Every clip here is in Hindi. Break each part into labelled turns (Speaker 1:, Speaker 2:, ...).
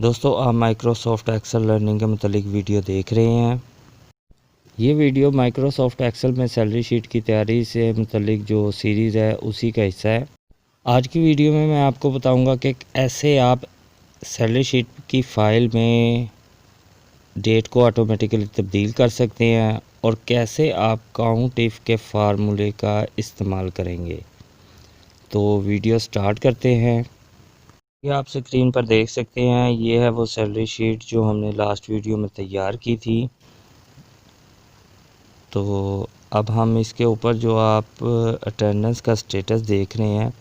Speaker 1: दोस्तों, आप माइक्रोसॉफ्ट एक्सेल लर्निंग के मतलब वीडियो देख रहे हैं। ये वीडियो माइक्रोसॉफ्ट एक्सेल में सैलरी शीट की तैयारी से मतलब जो सीरीज़ है उसी का हिस्सा है। आज की वीडियो में मैं आपको बताऊंगा कि ऐसे आप सैलरी शीट की फ़ाइल में डेट को ऑटोमेटिकली तब्दील कर सकते हैं और कैसे आप काउंट इफ़ के फार्मूले का इस्तेमाल करेंगे। तो वीडियो स्टार्ट करते हैं। ये आप स्क्रीन पर देख सकते हैं, ये है वो सैलरी शीट जो हमने लास्ट वीडियो में तैयार की थी। तो अब हम इसके ऊपर जो आप अटेंडेंस का स्टेटस देख रहे हैं,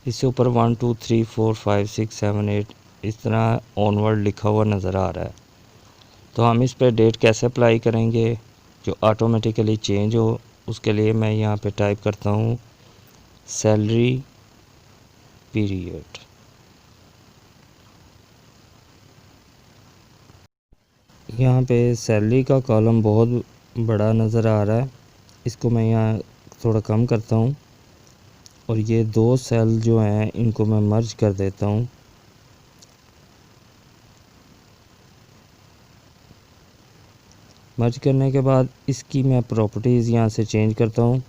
Speaker 1: इसके ऊपर 1 2 3 4 5 6 7 8 इस तरह ऑनवर्ड लिखा हुआ नज़र आ रहा है। तो हम इस पर डेट कैसे अप्लाई करेंगे जो ऑटोमेटिकली चेंज हो, उसके लिए मैं यहाँ पे टाइप करता हूँ सैलरी पीरियड। यहाँ पे सैलरी का कॉलम बहुत बड़ा नज़र आ रहा है, इसको मैं यहाँ थोड़ा कम करता हूँ और ये दो सेल जो हैं इनको मैं मर्ज कर देता हूँ। मर्ज करने के बाद इसकी मैं प्रॉपर्टीज़ यहाँ से चेंज करता हूँ।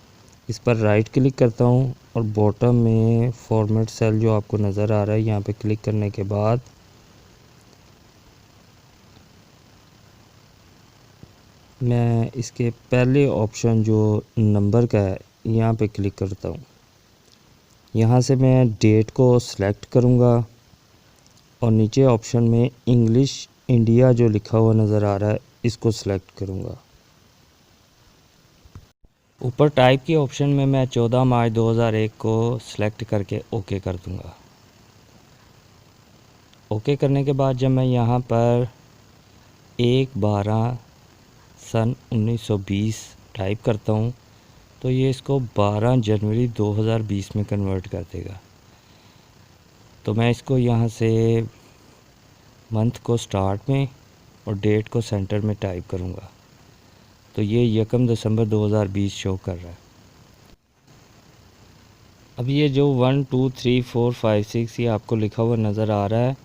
Speaker 1: इस पर राइट क्लिक करता हूँ और बॉटम में फॉर्मेट सेल जो आपको नज़र आ रहा है, यहाँ पे क्लिक करने के बाद मैं इसके पहले ऑप्शन जो नंबर का है यहाँ पे क्लिक करता हूँ। यहाँ से मैं डेट को सिलेक्ट करूँगा और नीचे ऑप्शन में इंग्लिश इंडिया जो लिखा हुआ नज़र आ रहा है इसको सिलेक्ट करूँगा। ऊपर टाइप के ऑप्शन में मैं 14 मार्च 2001 को सिलेक्ट करके ओके कर दूँगा। ओके करने के बाद जब मैं यहाँ पर 1/12 सन 1920 टाइप करता हूँ तो ये इसको 12 जनवरी 2020 में कन्वर्ट कर देगा। तो मैं इसको यहाँ से मंथ को स्टार्ट में और डेट को सेंटर में टाइप करूँगा। तो ये 1 दिसंबर 2020 शो कर रहा है। अब ये जो 1 2 3 4 5 6 ये आपको लिखा हुआ नज़र आ रहा है,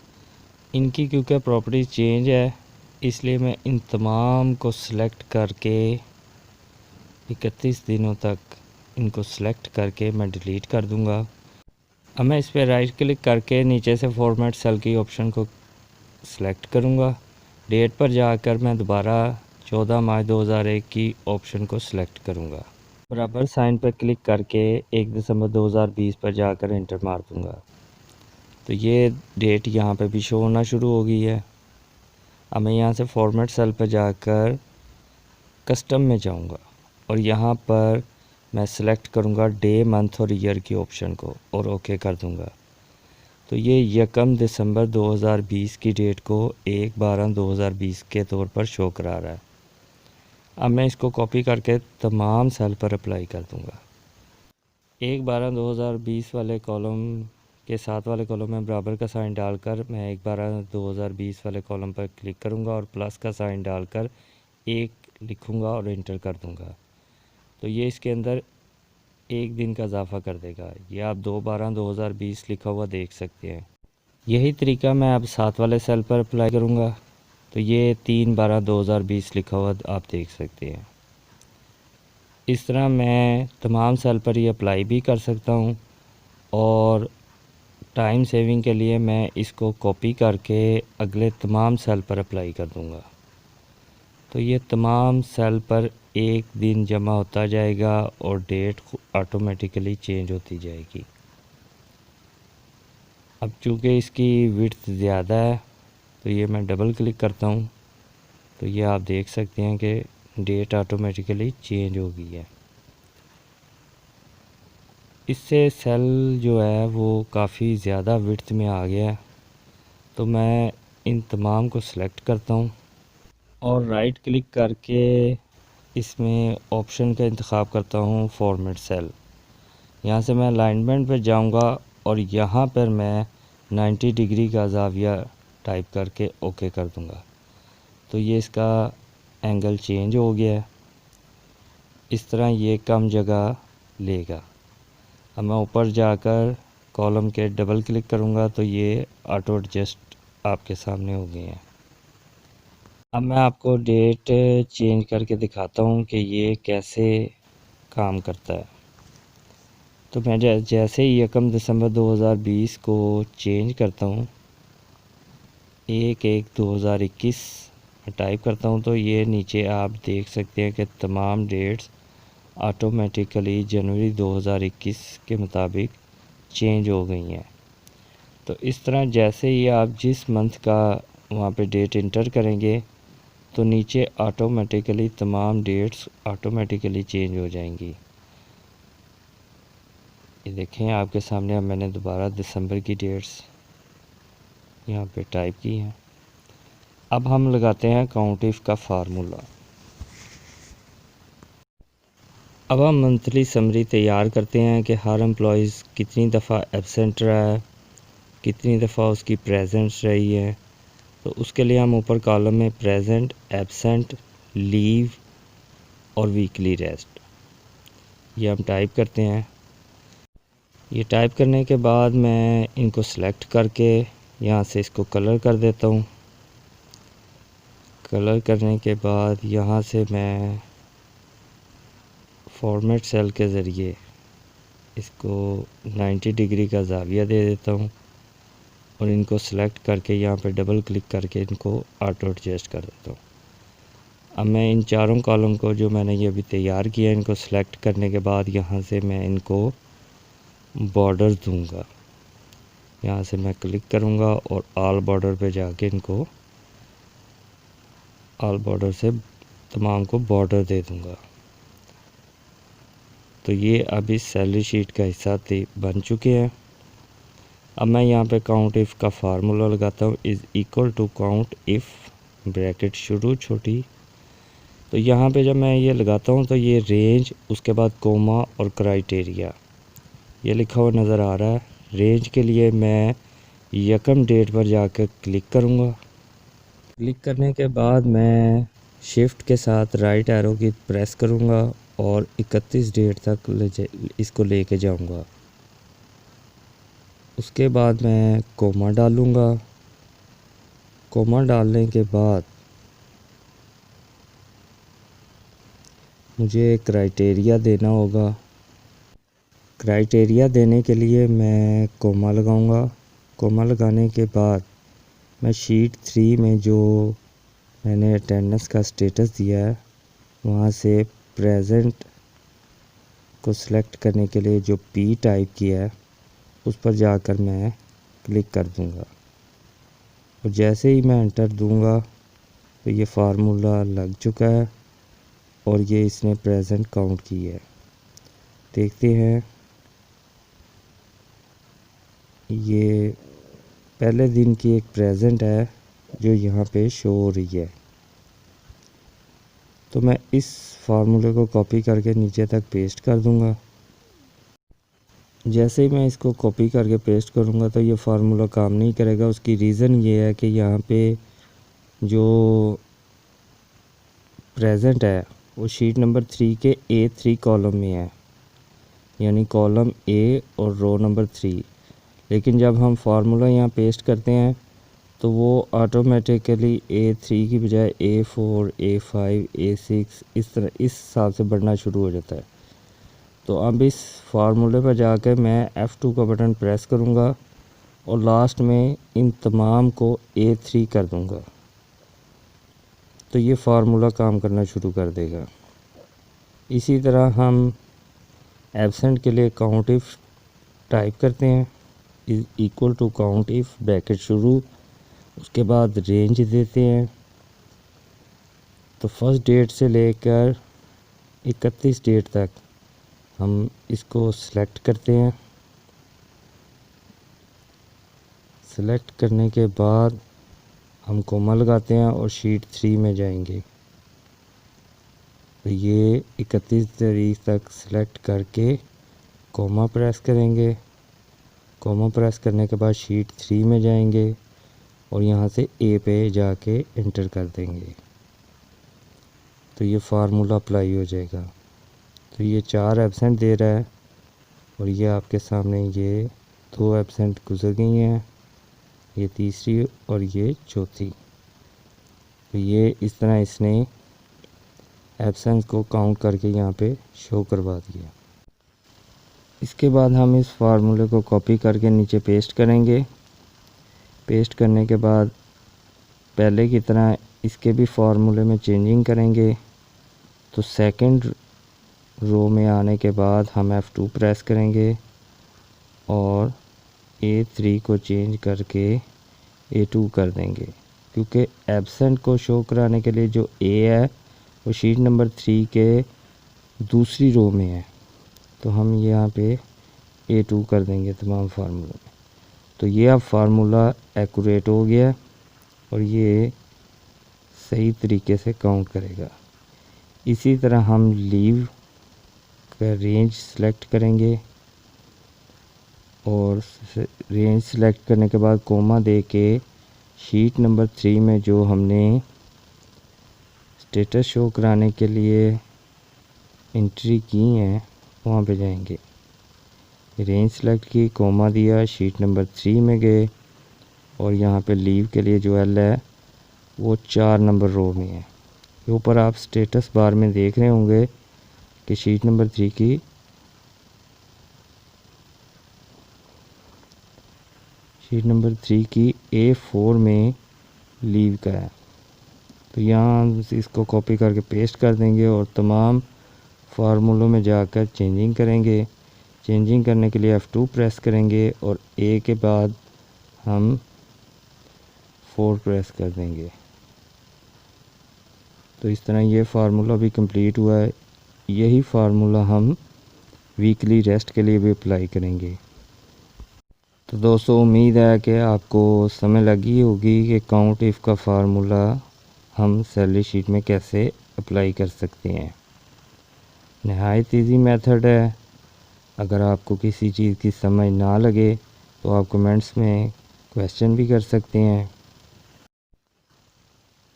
Speaker 1: इनकी क्योंकि प्रॉपर्टीज़ चेंज है इसलिए मैं इन तमाम को सिलेक्ट करके 31 दिनों तक इनको सिलेक्ट करके मैं डिलीट कर दूंगा। अब मैं इस पर राइट क्लिक करके नीचे से फॉर्मेट सेल की ऑप्शन को सिलेक्ट करूंगा। डेट पर जाकर मैं दोबारा 14 मार्च 2001 की ऑप्शन को सिलेक्ट करूंगा। बराबर साइन पर क्लिक करके 1 दिसंबर 2020 पर जाकर एंटर मार दूंगा। तो ये डेट यहाँ पे भी शो होना शुरू हो गई है। अब मैं यहाँ से फॉर्मेट सेल पर जाकर कस्टम में जाऊँगा और यहाँ पर मैं सिलेक्ट करूँगा डे मंथ और ईयर की ऑप्शन को और ओके कर दूँगा। तो ये 1 दिसंबर 2020 की डेट को 1/12/2020 के तौर पर शो करा रहा है। अब मैं इसको कॉपी करके तमाम सेल पर अप्लाई कर दूँगा। 1/12/2020 वाले कॉलम के साथ वाले कॉलम में बराबर का साइन डालकर मैं 1/12/2020 वाले कॉलम पर क्लिक करूँगा और प्लस का साइन डालकर 1 लिखूँगा और एंटर कर दूँगा। तो ये इसके अंदर एक दिन का इजाफ़ा कर देगा। ये आप 2/12/2020 लिखा हुआ देख सकते हैं। यही तरीका मैं अब साथ वाले सेल पर अप्लाई करूँगा। तो ये 3/12/2020 लिखा हुआ आप देख सकते हैं। इस तरह मैं तमाम सेल पर ये अप्लाई भी कर सकता हूँ और टाइम सेविंग के लिए मैं इसको कॉपी करके अगले तमाम सेल पर अप्लाई कर दूँगा। तो ये तमाम सेल पर एक दिन जमा होता जाएगा और डेट ऑटोमेटिकली चेंज होती जाएगी। अब चूँकि इसकी विड्थ ज़्यादा है तो ये मैं डबल क्लिक करता हूँ तो ये आप देख सकते हैं कि डेट ऑटोमेटिकली चेंज हो गई है। इससे सेल जो है वो काफ़ी ज़्यादा विड्थ में आ गया है। तो मैं इन तमाम को सिलेक्ट करता हूँ और राइट क्लिक करके इसमें ऑप्शन का इंतखाब करता हूँ फॉर्मेट सेल। यहाँ से मैं अलाइनमेंट पर जाऊँगा और यहाँ पर मैं 90 डिग्री का ज़ाविया टाइप करके ओके कर दूँगा। तो ये इसका एंगल चेंज हो गया है। इस तरह ये कम जगह लेगा। अब मैं ऊपर जाकर कॉलम के डबल क्लिक करूँगा तो ये ऑटो एडजस्ट आपके सामने हो गए हैं। अब मैं आपको डेट चेंज करके दिखाता हूँ कि ये कैसे काम करता है। तो मैं जैसे ही 1 दिसंबर 2020 को चेंज करता हूँ, 1/1/2021 टाइप करता हूँ, तो ये नीचे आप देख सकते हैं कि तमाम डेट्स ऑटोमेटिकली जनवरी 2021 के मुताबिक चेंज हो गई हैं। तो इस तरह जैसे ही आप जिस मंथ का वहाँ पे डेट इंटर करेंगे तो नीचे ऑटोमेटिकली तमाम डेट्स ऑटोमेटिकली चेंज हो जाएंगी। ये देखें आपके सामने, अब मैंने दोबारा दिसंबर की डेट्स यहाँ पे टाइप की हैं। अब हम लगाते हैं काउंट इफ का फार्मूला। अब हम मंथली समरी तैयार करते हैं कि हर एम्प्लॉइज़ कितनी दफ़ा एब्सेंट रहा है, कितनी दफ़ा उसकी प्रेजेंस रही है। तो उसके लिए हम ऊपर कॉलम में प्रेजेंट, एब्सेंट, लीव और वीकली रेस्ट ये हम टाइप करते हैं। ये टाइप करने के बाद मैं इनको सेलेक्ट करके यहाँ से इसको कलर कर देता हूँ। कलर करने के बाद यहाँ से मैं फॉर्मेट सेल के ज़रिए इसको 90 डिग्री का ज़ाविया दे देता हूँ और इनको सेलेक्ट करके यहाँ पे डबल क्लिक करके इनको ऑटो एडजस्ट कर देता हूँ। अब मैं इन चारों कॉलम को जो मैंने ये अभी तैयार किया इनको सेलेक्ट करने के बाद यहाँ से मैं इनको बॉर्डर दूंगा। यहाँ से मैं क्लिक करूँगा और ऑल बॉर्डर पे जाके इनको ऑल बॉर्डर से तमाम को बॉर्डर दे दूँगा। तो ये अभी सैलरी शीट का हिस्सा बन चुके हैं। अब मैं यहाँ पे काउंट इफ़ का फार्मूला लगाता हूँ, is equal to count if bracket शुरू छोटी। तो यहाँ पे जब मैं ये लगाता हूँ तो ये रेंज, उसके बाद कोमा और क्राइटेरिया ये लिखा हुआ नज़र आ रहा है। रेंज के लिए मैं यकम डेट पर जाकर क्लिक करूँगा। क्लिक करने के बाद मैं शिफ्ट के साथ राइट एरो की प्रेस करूँगा और 31 डेट तक इसको लेके जाऊँगा। उसके बाद मैं कोमा डालूँगा। कोमा डालने के बाद मुझे क्राइटेरिया देना होगा। क्राइटेरिया देने के लिए मैं कोमा लगाऊंगा। कोमा लगाने के बाद मैं शीट 3 में जो मैंने अटेंडेंस का स्टेटस दिया है वहाँ से प्रेजेंट को सिलेक्ट करने के लिए जो पी टाइप किया है उस पर जाकर मैं क्लिक कर दूंगा और जैसे ही मैं एंटर दूंगा तो ये फार्मूला लग चुका है और ये इसने प्रेजेंट काउंट की है। देखते हैं, ये पहले दिन की एक प्रेजेंट है जो यहाँ पे शो हो रही है। तो मैं इस फार्मूले को कॉपी करके नीचे तक पेस्ट कर दूंगा। जैसे ही मैं इसको कॉपी करके पेस्ट करूंगा तो ये फार्मूला काम नहीं करेगा। उसकी रीज़न ये है कि यहाँ पे जो प्रेजेंट है वो शीट नंबर 3 के A3 कॉलम में है, यानी कॉलम A और रो नंबर 3। लेकिन जब हम फार्मूला यहाँ पेस्ट करते हैं तो वो ऑटोमेटिकली A3 की बजाय A4, A5, A6 इस तरह इस हिसाब से बढ़ना शुरू हो जाता है। तो अब इस फार्मूले पर जाकर मैं F2 का बटन प्रेस करूँगा और लास्ट में इन तमाम को A3 कर दूँगा तो ये फार्मूला काम करना शुरू कर देगा। इसी तरह हम एब्सेंट के लिए काउंट इफ टाइप करते हैं, is equal to count if bracket शुरू, उसके बाद रेंज देते हैं। तो फर्स्ट डेट से लेकर 31 डेट तक हम इसको सेलेक्ट करते हैं। सेलेक्ट करने के बाद हम कोमा लगाते हैं और शीट 3 में जाएंगे। तो ये 31 तारीख तक सेलेक्ट करके कोमा प्रेस करेंगे। कोमा प्रेस करने के बाद शीट 3 में जाएंगे और यहाँ से ए पे जाके एंटर कर देंगे तो ये फार्मूला अप्लाई हो जाएगा। तो ये 4 एब्सेंट दे रहा है और ये आपके सामने ये 2 एब्सेंट गुजर गई हैं। ये तीसरी और ये चौथी। तो ये इस तरह इसने एब्सेंस को काउंट करके यहाँ पे शो करवा दिया। इसके बाद हम इस फार्मूले को कॉपी करके नीचे पेस्ट करेंगे। पेस्ट करने के बाद पहले की तरह इसके भी फार्मूले में चेंजिंग करेंगे। तो सेकंड रो में आने के बाद हम F2 प्रेस करेंगे और A3 को चेंज करके A2 कर देंगे, क्योंकि एब्सेंट को शो कराने के लिए जो A है वो शीट नंबर 3 के दूसरी रो में है। तो हम यहाँ पे A2 कर देंगे तमाम फार्मूले में। तो ये अब फार्मूला एक्यूरेट हो गया और ये सही तरीके से काउंट करेगा। इसी तरह हम लीव का रेंज सेलेक्ट करेंगे और रेंज सेलेक्ट करने के बाद कोमा दे के शीट नंबर 3 में जो हमने स्टेटस शो कराने के लिए एंट्री की हैं वहाँ पे जाएंगे। रेंज सेलेक्ट की, कोमा दिया, शीट नंबर 3 में गए और यहाँ पे लीव के लिए जो एल है वो 4 नंबर रो में है। ऊपर आप स्टेटस बार में देख रहे होंगे कि शीट नंबर 3 की A4 में लीव का है। तो यहाँ इसको कॉपी करके पेस्ट कर देंगे और तमाम फार्मूलों में जाकर चेंजिंग करेंगे। चेंजिंग करने के लिए F2 प्रेस करेंगे और A के बाद हम 4 प्रेस कर देंगे। तो इस तरह ये फार्मूला भी कंप्लीट हुआ है। यही फार्मूला हम वीकली रेस्ट के लिए भी अप्लाई करेंगे। तो दोस्तों उम्मीद है कि आपको समझ लगी होगी कि काउंट इफ़ का फार्मूला हम सैलरी शीट में कैसे अप्लाई कर सकते हैं। नहायत ईजी मेथड है। अगर आपको किसी चीज़ की समझ ना लगे तो आप कमेंट्स में क्वेश्चन भी कर सकते हैं।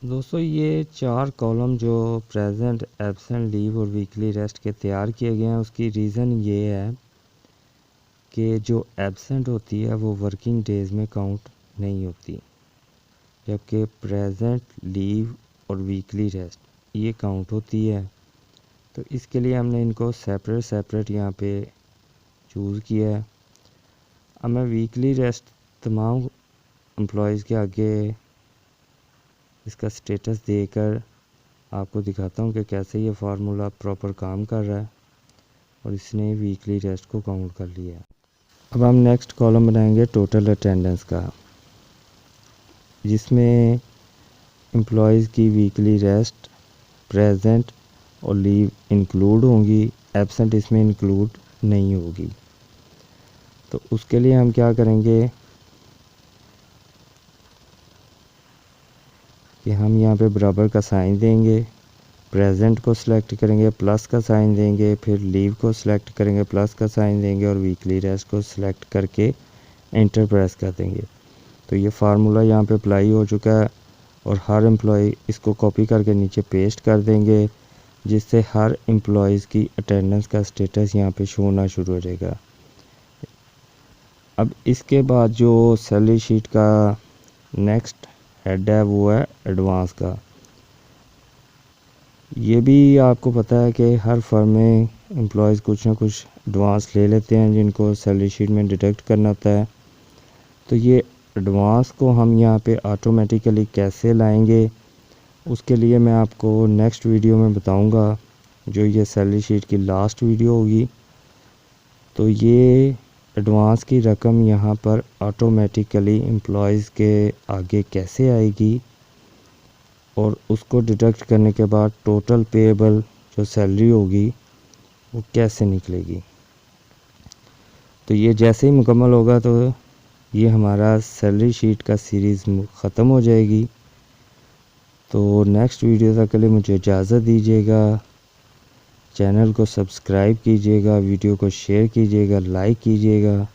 Speaker 1: दोस्तों ये 4 कॉलम जो प्रेजेंट, एब्सेंट, लीव और वीकली रेस्ट के तैयार किए गए हैं, उसकी रीज़न ये है कि जो एब्सेंट होती है वो वर्किंग डेज़ में काउंट नहीं होती, जबकि प्रेजेंट, लीव और वीकली रेस्ट ये काउंट होती है। तो इसके लिए हमने इनको सेपरेट यहाँ पे चूज़ किया है। अब मैं वीकली रेस्ट तमाम एम्प्लॉयज़ के आगे इसका स्टेटस देकर आपको दिखाता हूँ कि कैसे ये फार्मूला प्रॉपर काम कर रहा है और इसने वीकली रेस्ट को काउंट कर लिया। अब हम नेक्स्ट कॉलम बनाएंगे टोटल अटेंडेंस का, जिसमें एम्प्लॉयज़ की वीकली रेस्ट, प्रेजेंट और लीव इंक्लूड होंगी, एब्सेंट इसमें इंक्लूड नहीं होगी। तो उसके लिए हम क्या करेंगे कि हम यहाँ पे बराबर का साइन देंगे, प्रेजेंट को सिलेक्ट करेंगे, प्लस का साइन देंगे, फिर लीव को सिलेक्ट करेंगे, प्लस का साइन देंगे और वीकली रेस्ट को सिलेक्ट करके एंटर प्रेस कर देंगे। तो ये फार्मूला यहाँ पे अप्लाई हो चुका है और हर एम्प्लॉय इसको कॉपी करके नीचे पेस्ट कर देंगे, जिससे हर एम्प्लॉयज़ की अटेंडेंस का स्टेटस यहाँ पे शो होना शुरू हो जाएगा। अब इसके बाद जो सैलरी शीट का नेक्स्ट हेड है वो है एडवांस का। ये भी आपको पता है कि हर फर्म में एम्प्लॉयज़ कुछ ना कुछ एडवांस ले लेते हैं जिनको सैलरी शीट में डिडक्ट करना होता है। तो ये एडवांस को हम यहाँ पे ऑटोमेटिकली कैसे लाएंगे, उसके लिए मैं आपको नेक्स्ट वीडियो में बताऊंगा, जो ये सैलरी शीट की लास्ट वीडियो होगी। तो ये एडवांस की रकम यहाँ पर ऑटोमेटिकली एम्प्लॉयज़ के आगे कैसे आएगी और उसको डिडक्ट करने के बाद टोटल पेएबल जो सैलरी होगी वो कैसे निकलेगी। तो ये जैसे ही मुकम्मल होगा तो ये हमारा सैलरी शीट का सीरीज़ ख़त्म हो जाएगी। तो नेक्स्ट वीडियो तक के लिए मुझे इजाज़त दीजिएगा। चैनल को सब्सक्राइब कीजिएगा, वीडियो को शेयर कीजिएगा, लाइक कीजिएगा।